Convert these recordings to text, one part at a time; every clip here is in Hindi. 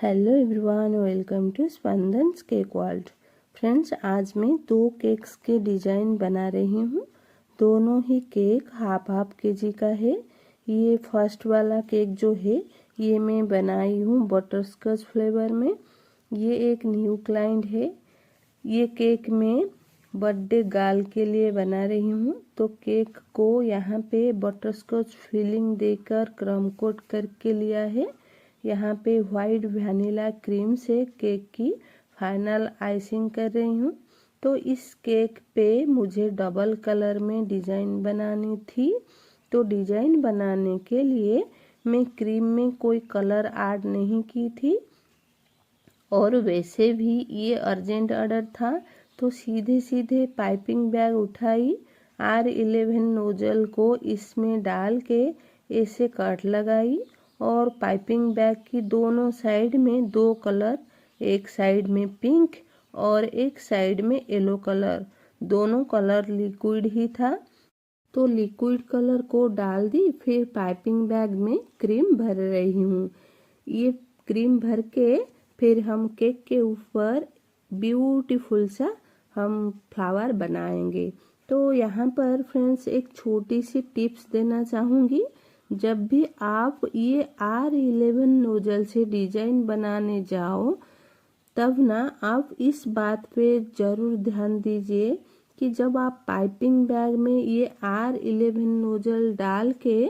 Hello everyone, welcome to Spandan's cake world. Friends, आज मैं 2 केक्स के डिज़ाइन बना रही हूँ। दोनों ही केक हाफ केजी का है। ये फर्स्ट वाला केक जो है ये मैं बनाई हूँ बटरस्कॉच फ्लेवर में। ये एक न्यू क्लाइंट है। ये केक मैं बर्थडे गर्ल के लिए बना रही हूँ। तो केक को यहाँ पे बटरस्कॉच फिलिंग देकर क्रम कोट करके लिया है। यहाँ पे वाइट वैनिला क्रीम से केक की फाइनल आइसिंग कर रही हूँ। तो इस केक पे मुझे डबल कलर में डिज़ाइन बनानी थी। तो डिज़ाइन बनाने के लिए मैं क्रीम में कोई कलर ऐड नहीं की थी, और वैसे भी ये अर्जेंट ऑर्डर था। तो सीधे सीधे पाइपिंग बैग उठाई, R11 नोजल को इसमें डाल के ऐसे कट लगाई, और पाइपिंग बैग की दोनों साइड में 2 कलर, एक साइड में पिंक और एक साइड में येलो कलर, दोनों कलर लिक्विड ही था। तो लिक्विड कलर को डाल दी। फिर पाइपिंग बैग में क्रीम भर रही हूँ। ये क्रीम भर के फिर हम केक के ऊपर ब्यूटीफुल सा हम फ्लावर बनाएंगे। तो यहाँ पर फ्रेंड्स एक छोटी सी टिप्स देना चाहूँगी। जब भी आप ये R11 नोजल से डिजाइन बनाने जाओ, तब ना आप इस बात पे ज़रूर ध्यान दीजिए कि जब आप पाइपिंग बैग में ये R11 नोजल डाल के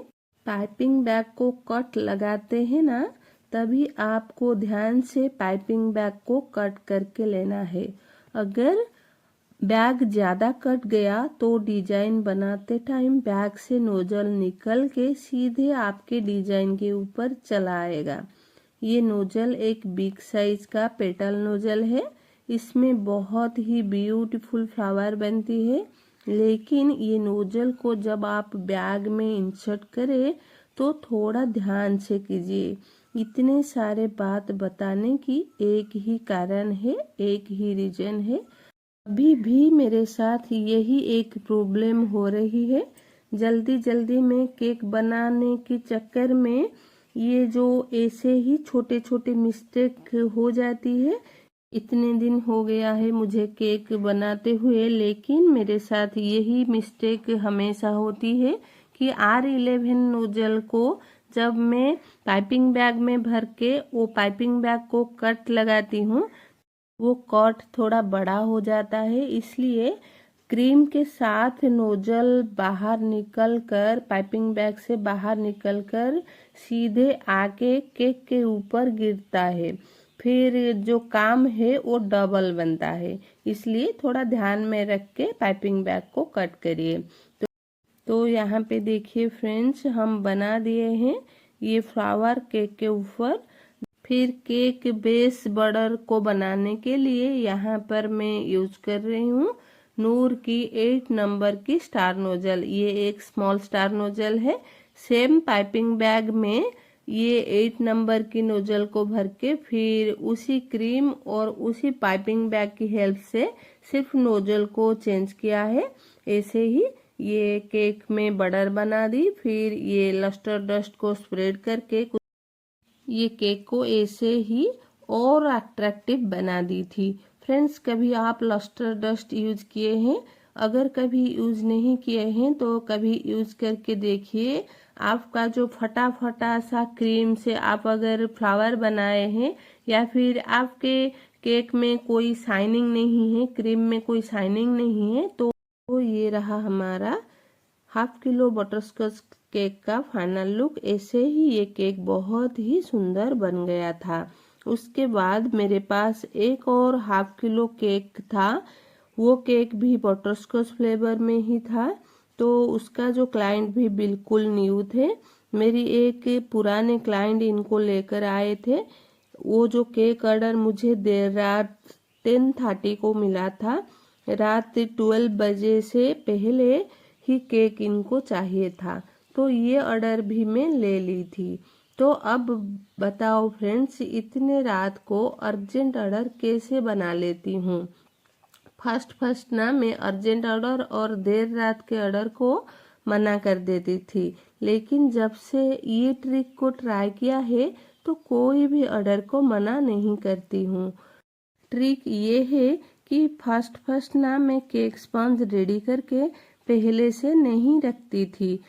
पाइपिंग बैग को कट लगाते हैं ना, तभी आपको ध्यान से पाइपिंग बैग को कट करके लेना है। अगर बैग ज़्यादा कट गया तो डिजाइन बनाते टाइम बैग से नोजल निकल के सीधे आपके डिजाइन के ऊपर चला आएगा। ये नोजल एक बिग साइज का पेटल नोजल है। इसमें बहुत ही ब्यूटीफुल फ्लावर बनती है। लेकिन ये नोजल को जब आप बैग में इंसर्ट करें तो थोड़ा ध्यान से कीजिए। इतने सारे बात बताने की एक ही कारण है, एक ही रीजन है। अभी भी मेरे साथ यही एक प्रॉब्लम हो रही है। जल्दी जल्दी में केक बनाने के चक्कर में ये जो ऐसे ही छोटे छोटे मिस्टेक हो जाती है। इतने दिन हो गया है मुझे केक बनाते हुए, लेकिन मेरे साथ यही मिस्टेक हमेशा होती है कि R11 नोजल को जब मैं पाइपिंग बैग में भर के वो पाइपिंग बैग को कट लगाती हूँ, वो कट थोड़ा बड़ा हो जाता है। इसलिए क्रीम के साथ नोजल बाहर निकलकर पाइपिंग बैग से बाहर निकलकर सीधे आके केक के ऊपर गिरता है। फिर जो काम है वो डबल बनता है। इसलिए थोड़ा ध्यान में रख के पाइपिंग बैग को कट करिए। तो यहाँ पे देखिए फ्रेंड्स, हम बना दिए हैं ये फ्लावर केक के ऊपर। फिर केक बेस बॉर्डर को बनाने के लिए यहाँ पर मैं यूज कर रही हूँ नूर की 8 नंबर की स्टार नोजल। ये एक स्मॉल स्टार नोजल है। सेम पाइपिंग बैग में ये 8 नंबर की नोजल को भर के फिर उसी क्रीम और उसी पाइपिंग बैग की हेल्प से सिर्फ नोजल को चेंज किया है। ऐसे ही ये केक में बॉर्डर बना दी। फिर ये लस्टर डस्ट को स्प्रेड करके ये केक को ऐसे ही और अट्रैक्टिव बना दी थी। फ्रेंड्स, कभी आप लस्टर डस्ट यूज किए हैं? अगर कभी यूज नहीं किए हैं तो कभी यूज करके देखिए। आपका जो फटा फटा सा क्रीम से आप अगर फ्लावर बनाए हैं, या फिर आपके केक में कोई शाइनिंग नहीं है, क्रीम में कोई शाइनिंग नहीं है, तो ये रहा हमारा ½ किलो बटरस्कॉच केक का फाइनल लुक। ऐसे ही ये केक बहुत ही सुंदर बन गया था। उसके बाद मेरे पास एक और ½ किलो केक था। वो केक भी बटरस्कॉच फ्लेवर में ही था। तो उसका जो क्लाइंट भी बिल्कुल न्यू थे। मेरी एक पुराने क्लाइंट इनको लेकर आए थे। वो जो केक ऑर्डर मुझे देर रात 10:30 को मिला था। रात 12 बजे से पहले ही केक इनको चाहिए था। तो ये ऑर्डर भी मैं ले ली थी। तो अब बताओ फ्रेंड्स, इतने रात को अर्जेंट ऑर्डर कैसे बना लेती हूँ। फर्स्ट ना मैं अर्जेंट ऑर्डर और देर रात के ऑर्डर को मना कर देती थी। लेकिन जब से ये ट्रिक को ट्राई किया है तो कोई भी ऑर्डर को मना नहीं करती हूँ। ट्रिक ये है कि फर्स्ट ना मैं केक स्पंज रेडी करके पहले से नहीं रखती थी।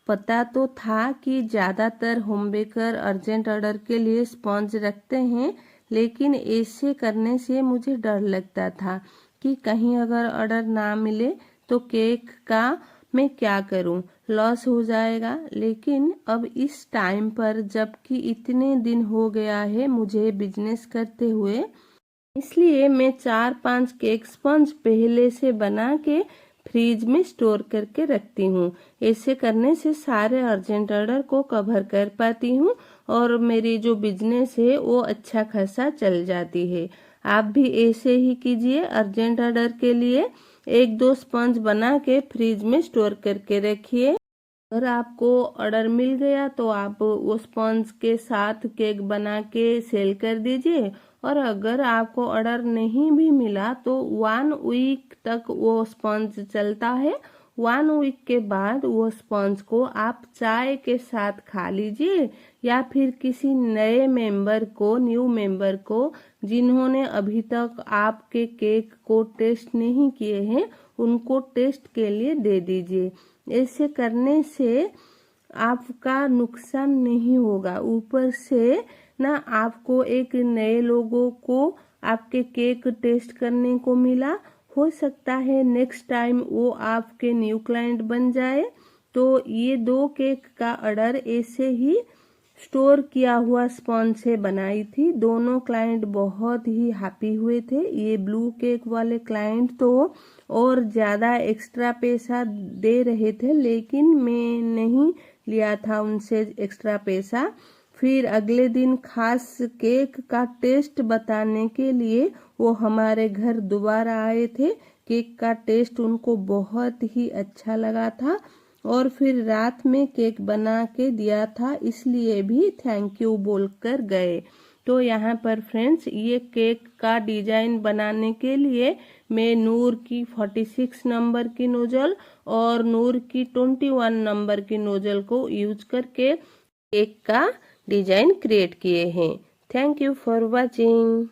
पता तो था कि ज़्यादातर होम बेकर अर्जेंट ऑर्डर के लिए स्पंज रखते हैं, लेकिन ऐसे करने से मुझे डर लगता था कि कहीं अगर ऑर्डर ना मिले तो केक का मैं क्या करूं, लॉस हो जाएगा। लेकिन अब इस टाइम पर जबकि इतने दिन हो गया है मुझे बिजनेस करते हुए, इसलिए मैं 4-5 केक स्पंज पहले से बना के फ्रीज में स्टोर करके रखती हूँ। ऐसे करने से सारे अर्जेंट ऑर्डर को कवर कर पाती हूँ और मेरी जो बिजनेस है वो अच्छा खासा चल जाती है। आप भी ऐसे ही कीजिए। अर्जेंट ऑर्डर के लिए 1-2 स्पंज बना के फ्रीज में स्टोर करके रखिए। अगर आपको ऑर्डर मिल गया तो आप वो स्पंज के साथ केक बना के सेल कर दीजिए, और अगर आपको ऑर्डर नहीं भी मिला तो 1 वीक तक वो स्पंज चलता है। 1 वीक के बाद वो स्पंज को आप चाय के साथ खा लीजिए, या फिर किसी न्यू मेंबर को जिन्होंने अभी तक आपके केक को टेस्ट नहीं किए हैं उनको टेस्ट के लिए दे दीजिए। ऐसे करने से आपका नुकसान नहीं होगा, ऊपर से ना आपको एक नए लोगों को आपके केक टेस्ट करने को मिला। हो सकता है नेक्स्ट टाइम वो आपके न्यू क्लाइंट बन जाए। तो ये 2 केक का ऑर्डर ऐसे ही स्टोर किया हुआ स्पंज से बनाई थी। दोनों क्लाइंट बहुत ही हैप्पी हुए थे। ये ब्लू केक वाले क्लाइंट तो और ज़्यादा एक्स्ट्रा पैसा दे रहे थे, लेकिन मैं नहीं लिया था उनसे एक्स्ट्रा पैसा। फिर अगले दिन खास केक का टेस्ट बताने के लिए वो हमारे घर दोबारा आए थे। केक का टेस्ट उनको बहुत ही अच्छा लगा था और फिर रात में केक बना के दिया था, इसलिए भी थैंक यू बोलकर गए। तो यहाँ पर फ्रेंड्स ये केक का डिजाइन बनाने के लिए मैं नूर की 46 नंबर की नोजल और नूर की 21 नंबर की नोजल को यूज करके केक का डिजाइन क्रिएट किए हैं। Thank you for watching.